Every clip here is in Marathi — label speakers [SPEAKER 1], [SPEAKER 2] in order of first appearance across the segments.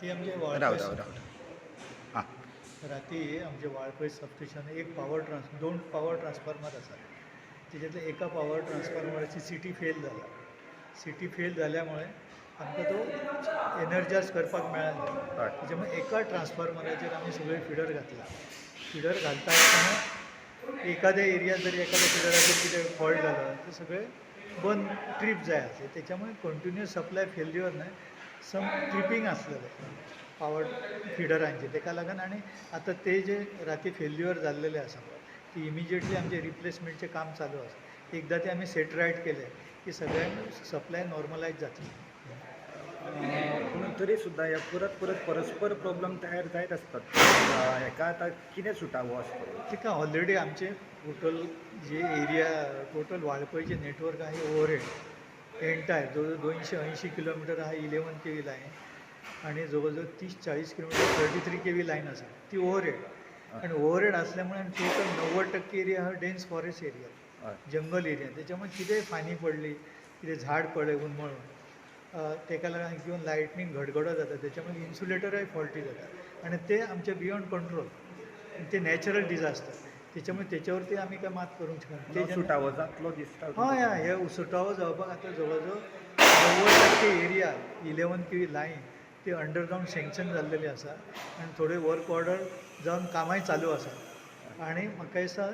[SPEAKER 1] ती आमचे
[SPEAKER 2] राहू
[SPEAKER 1] वाळपय
[SPEAKER 2] राहू राहू हां
[SPEAKER 1] राती आमचे वाळपय सबस्टेशन एक दोन पॉवर ट्रान्सफॉर्मर आसा. त्याच्यातल्या एका पॉवर ट्रान्सफॉर्मराची सिटी फेल जाला. सिटी फेल झाल्यामुळे आमकां तो एनर्जायज करपाक मेळना.
[SPEAKER 2] हय
[SPEAKER 1] त्याच्यामुळे एका ट्रान्सफॉर्मराचेर आमी सगळे फिडर घातला. फिडर घालता आसतना एखाद्या एरियात जरी एखाद्या फिडराचेर कितें फॉल्ट जालो तर सगळे बंद ट्रीप जाय आसले. त्याच्यामुळे कंटिन्युअस सप्लाय फेल्युअर न्हय, सम ट्रिपींग आसलेलें पावर फिडरांचे. ताका लागून आनी आतां ते जे राती फेल्युअर जाल्लेले आसा पळय, ती इमिजिएटली आमचे रिप्लेसमेंटचें काम चालू आसा. एकदां ते आमी सेट रायट केले की सगळ्यांक सप्लाय नॉर्मलायज जातली.
[SPEAKER 2] पूण तरी सुद्दां हे परत परत परस्पर प्रॉब्लेम तयार जायत असतात. हेका आतां कितें सुटावो आसतलो?
[SPEAKER 1] तिका ऑलरेडी आमचे टोटल जे एरिया टोटल वाळपयचे नेटवर्क आहे ओव्हरहेड एंटायर जवळ 280 किलोमीटर आहे 11 KV लाईन आणि जवळजवळ 30-40 किलोमीटर 33 KV लाईन आसा ती ओव्हरहेड. आणि ओव्हरहेड असल्यामुळे टोटल 90% एरिया हा डेन्स फॉरेस्ट एरिया,
[SPEAKER 2] हय
[SPEAKER 1] जंगल एरिया. त्याच्यामुळे कितेंय फानी पडली, कितें झाड पडलें उन्मळून ताका लागून किंवा लायटनींग घडघडो जाता त्याच्यामुळे इन्सुलेटरय फॉल्टी जाता आणि ते आमचे बियॉन्ड कंट्रोल. ते नॅचरल डिझास्टर. त्याच्यामुळे त्याच्यावरती आम्ही काय मात करूंक शकना. ते
[SPEAKER 2] सुटावो जातलो दिसता
[SPEAKER 1] हय हय हे सुटावो जावपाक आतां जवळजवळ 90% एरिया 11 KV लायन ते अंडरग्रावंड सँक्शन जाल्लेली आसा आनी थोडे वर्क ऑर्डर जावन कामाय चालू आसा. आणि म्हाका दिसता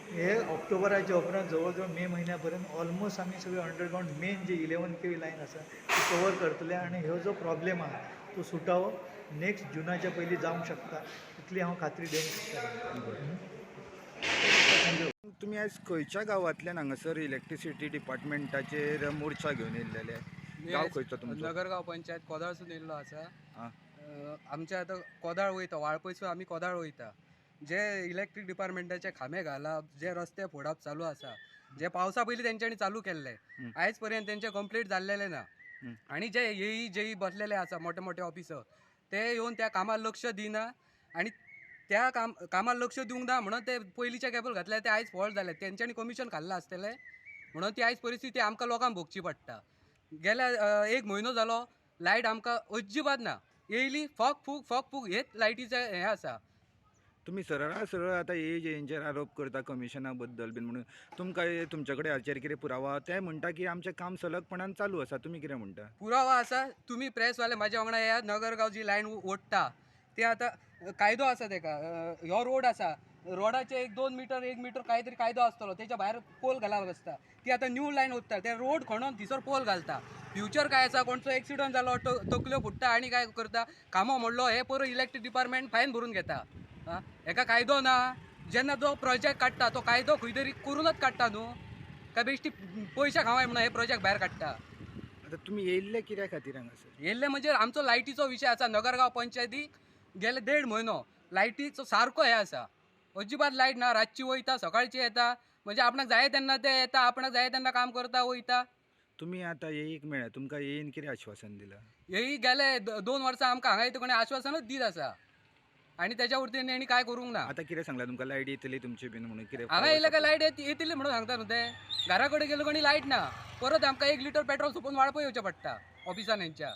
[SPEAKER 1] हे ऑक्टोबराच्या उपरांत जवळजवळ मे म्हयन्या पर्यंत ऑलमोस्ट आमी सगळे अंडरग्रावंड मेन जे 11 KV लायन आसा ती कवर करतले आणि ह्यो जो प्रॉब्लेम आहा तो सुटावो नेक्स्ट जुनाच्या पयलीं जावंक शकता इतली हांव खात्री दिवंक शकता.
[SPEAKER 2] तुमी आयज खंयच्या गांवांतल्यान हांगासर इलेक्ट्रिसिटी डिपार्टमेंटाचेर मोर्चा घेवन येयल्लेले? गांव खंयचो तुमचो?
[SPEAKER 3] नगरगाव पंचायत कोदाळसून येयल्लो आसा.
[SPEAKER 2] आं
[SPEAKER 3] आमच्या आतां कोदाळ वयता वाळपयसून आमी कोदाळ वयता. जे इलेक्ट्रीक डिपार्टमेंटाचे खांबे घालप, जे रस्ते फोडप चालू आसा, जे पावसा पयलीं तेंच्यांनी चालू केल्ले, आयज पर्यंत तेंचे कंप्लीट जाल्लेले ना. आणि जे येई जेई बसलेले आसा मोठे मोठे ऑफिसर, ते येवन त्या कामार लक्ष दिना आणि त्या कामार लक्ष दिवंक ना म्हणून ते पयलींचे केबल घातले ते आयज फॉल्ट जाले. तेंच्यांनी कमिशन खाल्लें आसतलें म्हणून ती आयज परिस्थिती आमकां लोकांक भोगची पडटा. गेल्या 1 म्हयनो जालो लायट आमकां अजिबात ना. येयली फक फूक हेच लायटीचे हें आसा.
[SPEAKER 2] तुमी सरळ आतां हेंचेर आरोप करता कमिशना बद्दल बीन म्हणून तुमकां तुमचे कडेन हाचेर कितें पुरावा? ते म्हणटा की आमचें काम सलगपणान चालू आसा. तुमी कितें म्हणटा?
[SPEAKER 3] पुरावा आसा. तुम्ही प्रेसवाले म्हाज्या वांगडा येयात. नगरगाव जी लायन ओडटा ते आतां कायदो आसा तेका. हो रोड आसा, रोडाचे 1-2 मीटर 1 मीटर काहीतरी कायदो आसतलो, तेच्या भायर पोल घालप आसता. ती आतां न्यू लायन ओडटा, ते रोड खणून थिसर पोल घालता. फ्युचर काय आसा, कोणचो एक्सिडंट जालो, तकल्यो फुट्टा आनी काय करता, कामो मोडलो, हे पळय इलेक्ट्रीक डिपार्टमेंट फायन भरून घेता. हेका कायदो ना. जेन्ना जो प्रोजेक्ट काडटा तो कायदो खंय तरी करूनच काडटा न्हू. काय बेश्टी पयशे खावाय म्हणून हे प्रोजेक्ट भायर काडटा.
[SPEAKER 2] आतां तुमी येयल्ले कित्या खातीर हांगासर?
[SPEAKER 3] येयल्ले म्हणजे आमचो लायटीचो विशय आसा. नगरगाव पंचायतीक गेले 1.5 म्हयनो लायटीचो सारको हे आसा. अजिबात लायट ना. रातची वयता, सकाळची येता. म्हणजे आपणाक जाय तेन्ना ते येता, आपणाक जाय तेन्ना काम करता वयता.
[SPEAKER 2] तुमी आतां येयीक मेळ्ळा, तुमकां येयीन कितें आश्वासन दिलां?
[SPEAKER 3] हेय गेले 2 वर्सां आमकां हांगा येता कोणी आश्वासनच दीत आसा आणि त्याच्या वरती तेणी काय करूंक ना.
[SPEAKER 2] आतां कितें सांगलां तुमकां लायट येतली तुमची बीन म्हणून कितें?
[SPEAKER 3] हांगा येयले काय लायट येतली म्हणून सांगता न्हू ते. घरा कडेन गेलो कोणी लायट ना. परत आमकां 1 लिटर पेट्रोल सोंपोवन वाळपय येवचें पडटा ऑफिसान हेंच्या.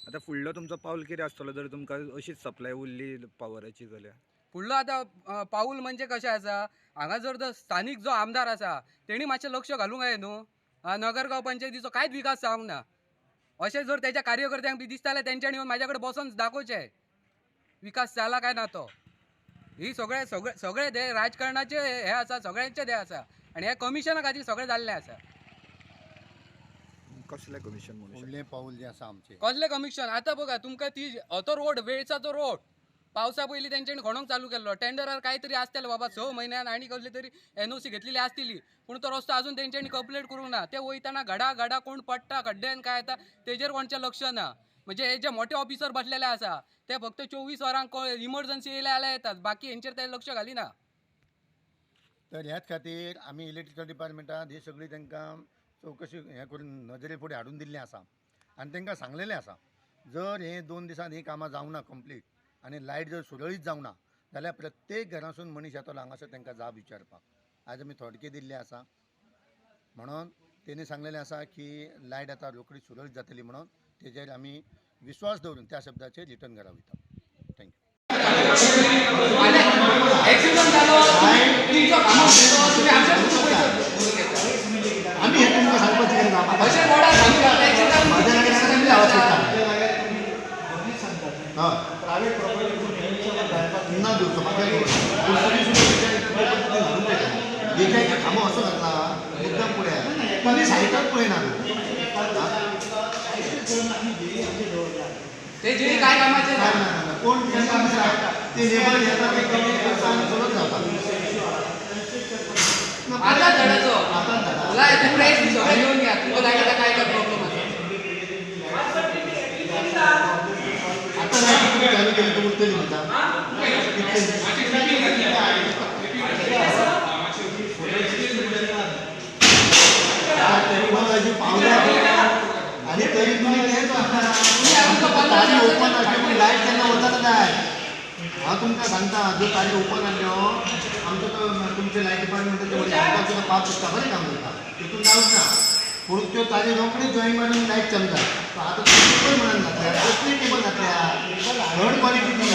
[SPEAKER 2] आतां फुडलो तुमचो पावल कितें आसतलो जर तुमकां अशीच सप्लाय उरली पावराची जाल्यार?
[SPEAKER 3] फुडलो आतां पाऊल म्हणजे कशें आसा, हांगा जर स्थानीक जो आमदार आसा तेणी मातशें लक्ष घालूंक जाय न्हू. नगरगाव पंचायतीचो कांयच विकास जावंक ना. अशें जर तेच्या कार्यकर्त्यांक बी दिसताले तेंच्यांनी येवन म्हाज्या कडेन बसोन दाखोवचें विकास जाला काय ना तो. ही सगळे ते राजकारणाचे हे आसा, सगळ्यांचे हे आसा आणि हे कमिशना खातीर सगळें जाल्लें आसा.
[SPEAKER 2] कसलें कमिशन म्हणून?
[SPEAKER 4] फुडलें पाऊल जें आसा आमचें
[SPEAKER 3] कसलें कमिशन? आतां बघा तुमकां तो रोड वेळसाचो रोड पावसा पयलीं तेंच्यांनी खणूंक चालू केल्लो. टेंडरार कांयतरी आसतलें बाबा 6 म्हयन्यान आनी कसली तरी NOC घेतलेली आसतली. पूण तो रस्तो अजून तेंच्यांनी कंप्लीट करूंक ना. ते वयताना घडा कोण पडटा खड्ड्यान काय येता तेजेर कोणचें लक्ष ना. म्हणजे हे जे मोठे ऑफिसर बसलेले आसा ते फक्त 24 वरांक इमर्जन्सी येयल्या जाल्यार येतात. बाकी हेंचेर ते लक्ष घालिना.
[SPEAKER 4] तर ह्याच खातीर आमी इलेक्ट्रिकल डिपार्टमेंटान ही सगळी तांकां चवकशी हें करून नजरे फुडें हाडून दिल्लें आसा आनी तांकां सांगलेलें आसा जर हे 2 दिसान ही कामां जावंक ना कंप्लीट आनी लायट जर सुरळीत जावंक ना जाल्यार प्रत्येक घरासून मनीस येतलो हांगासर तांकां जाब विचारपाक. आज आमी थोडके दिल्ले आसा म्हणून तेणी सांगलेलें आसा की लायट आतां रोखडी सुरळीत जातली म्हणून तेजेर आमी विश्वास दवरून त्या शब्दाचेर रिटर्न घरा वयता. थँक्यू. आम्ही हे तुमकां सांगपाचें केन्ना माझ्या आवाज करता हय
[SPEAKER 1] प्रायव्हेट प्रॉपर्टी
[SPEAKER 4] ना दिवचो म्हाका जे काही कामं असं घातला मुद्दाम पळया तुमी सायटात पळयना
[SPEAKER 3] ते जे काय कामाचे ना
[SPEAKER 4] कोण ते लेबर येतात ते कमी करता आणि चलत जातात.
[SPEAKER 3] आता धडाचो
[SPEAKER 4] आता धडा.
[SPEAKER 3] लाय ते प्राइस सगळं घेऊन घ्या तुमका लाईटाचा काय काय प्रॉब्लेम आहे
[SPEAKER 4] आता नाही तुम्ही चालू केली तर उरतली म्हणता तरी मग अजून पावल्या आणि तरी तुम्ही तेच तारी ओपन असले पण लाईट त्यांना वचत नाही. हांव तुमकां सांगता जो तारी ओपन आसल्यो आमचो तो तुमचे लाईट डिपार्टमेंटाचे आमकां सुद्दां पावस सुद्दां बरें काम करता तितून जावंच ना पूण त्यो तारी रोखडीच जॉईन मारून लाईट चलता. आता केबल म्हणून घातल्या कसली केबल घातल्या थर्ड क्वालिटीची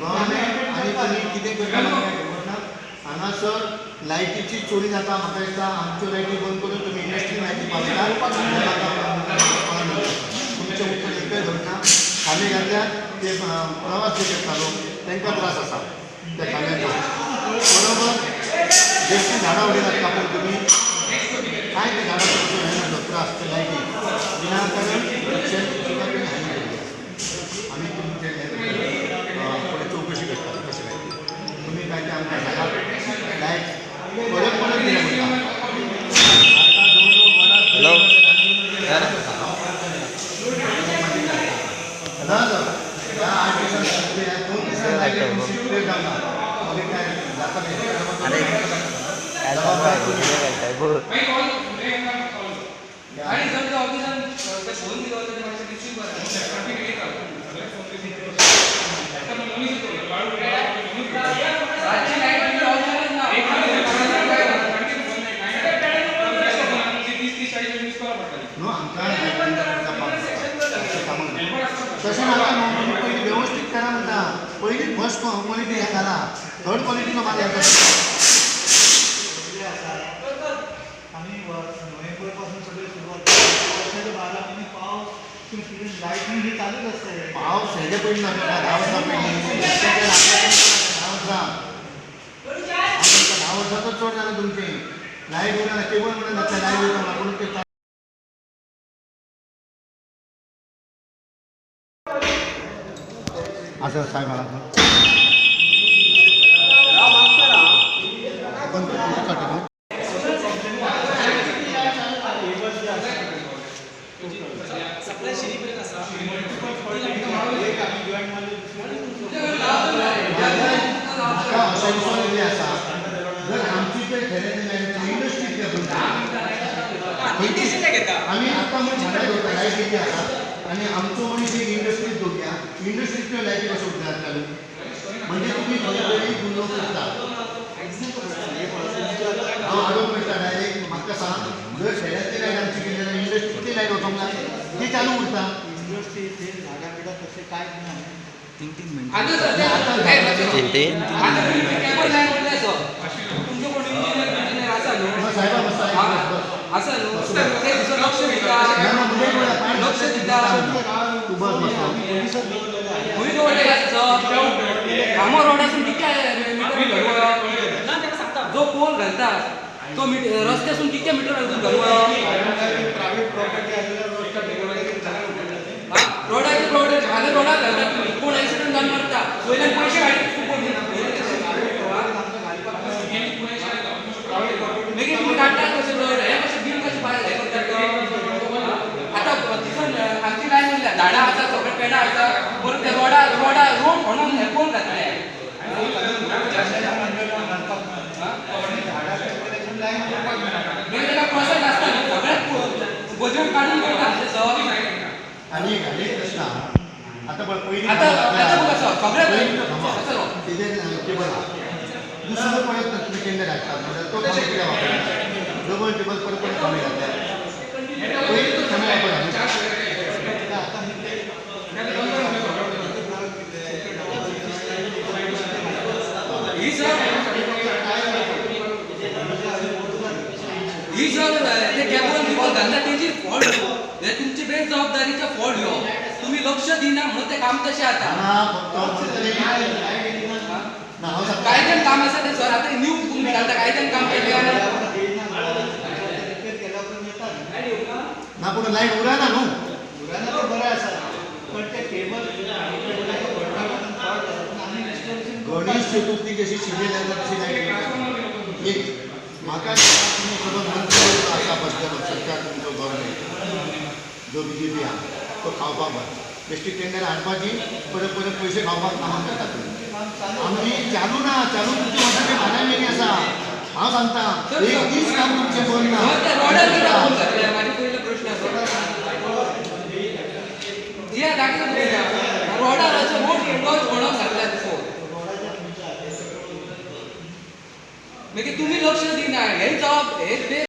[SPEAKER 4] गव्हर्मेंट आणि तुम्ही कितें करता हांगासर लायटीची चोरी जाता म्हाका दिसता आमच्यो लायटी बंद करून तुमी इंडस्ट्री लायटी पावयता तुमचें उत्तर एकय धरना. खाली घातल्यात ते प्रवास जे करतालो तांकां त्रास आसा त्या खांब्याचो बरोबर जेष्ठी झाडां उडयतात कापून तुमी काय ते झाडांचो कसो हें त्रास ते लायटी विनाकारण सुद्दां तुमी हानी केली आमी तुमचे फुडें चवकशी करता कशें लायटी तुमी काय ते आमकां सांगात लायट परत परत दिलें म्हणटा.
[SPEAKER 2] हॅलो
[SPEAKER 4] ना ह्या 8 दिसांत 2 दिसांत लायट कंप्लीट जावना मागीर काय जाता
[SPEAKER 3] आणि जर तो ऑफिसर ते फोन दिलो तर मागचे रिसीव्ह करा रातची लाईट बिल ऑफिसरच ना
[SPEAKER 4] नो आमकां तशें नाका न्हू तुमी पयलीं वेवस्थीत करा म्हणटा पयलीं फर्स्ट क्वॉलिटी हें घाला थर्ड क्वॉलिटीचो माल येता.
[SPEAKER 1] आम्ही नोव्हेंबर पासून सगळे सुरुवात वर्षाच्या 12 महिने पाऊस लाईटनी हे चालूच असते.
[SPEAKER 4] पावस हेजे पयलीं ना 10 वर्सां पयलीं 10 वर्सां 10 वर्सांचो चड जालें तुमचें लायट वयना केबल म्हणून घातल्या लायट वयता पूण ते असं साहेब मला जर आमची ते आम्ही आता मग झाडाय होता लाईट किती आसा आणि आमचो मनीस एक इंडस्ट्रीज दोघ्या इंडस्ट्रीजच्यो लायटी कशें उरतात चालू म्हणजे तुम्ही खंय तरी गुन्हो करता हांव आरोप करता डायरेक्ट म्हाका सांग जर शेड्याची लायट आमची गेली जाल्यार इंडस्ट्रीची लायट वचोंक जाय ती चालू उरता.
[SPEAKER 1] इंडस्ट्री ते झाडां बिडां तशें कांय ना.
[SPEAKER 3] आता सध्या आता केबल लाईन उरले सो तुमचो कोण इंजिनियर आसा न्हू
[SPEAKER 4] साहेबा बसता
[SPEAKER 3] आसा न्हू ते दिसो लक्ष दिता लक्ष दिता
[SPEAKER 4] तू बस बसता
[SPEAKER 3] खंय दवरलेले आसा कामो रोडासून कितके मीटर घालूया जो पोल घालता तो रस्त्यासून कितके मीटर घालून घालूया
[SPEAKER 1] प्रायव्हेट प्रॉपर्टी आसल्यार
[SPEAKER 3] रोडाचे रोडाक घालतात कोण ऍक्सिडेंट जावन मरता वयल्यान पयशे काडटा मागीर तुम्ही काडटात कशें रोड हे कशें बील कशें हे करतात आतां तितून आमची लायन उरल्या झाडां आसा सगळे पेडां आसा परत ते रोड म्हणून हे कोण घातले वेगवेगळ्या प्रोसेस आसता सगळे बजेट काडून करता
[SPEAKER 4] आणि एक प्रश्न आता पहिली
[SPEAKER 3] आता बघा सगळे
[SPEAKER 4] केबल दुसरं पळत तुम्ही केंद्र घालतात तो किती वापरतात डबल टेबल परत परत खामे घातल्या पयलीं तो खामे वापर
[SPEAKER 5] ही जर ते कॅबल बिबल घालता तेजी फॉल्ट हे तुमची बेजबाबदारीचा फॉल्ट ह्यो तुम्ही लक्ष दिना म्हणून ते काम तशें आता कायद्यान काम आसा ते सर आता न्यू तुम्ही घालता कायद्यान काम केलें
[SPEAKER 4] ना पूण लायट उरना न्हू
[SPEAKER 1] उरायला तर बरं असा पण ते केबल
[SPEAKER 4] गणेश चतुर्थी जशी शिबिर लागला तशी लायट एक म्हाका तुमी खबर मंत्री आसा बसलेलो सरकार तुमचो गव्हर्मेंट जो BJP आहा तो खावपाक बरो बेश्टी टेंडर हाडपाची परत परत पयशे खावपाक कामां करता तुमी आमी चालू ना चालू तुमचे वर्साचे भाड्या मेनी आसा हांव सांगता एक दीस काम तुमचें बंद ना
[SPEAKER 5] रोडार कित्याक फोन घातल्या म्हाजे पयलो प्रश्न आसा जिया दाखयता रोडार असो मोठ म्हणून घातल्या दिसो मागीर तुम्ही लक्ष दिना हे जबाब हे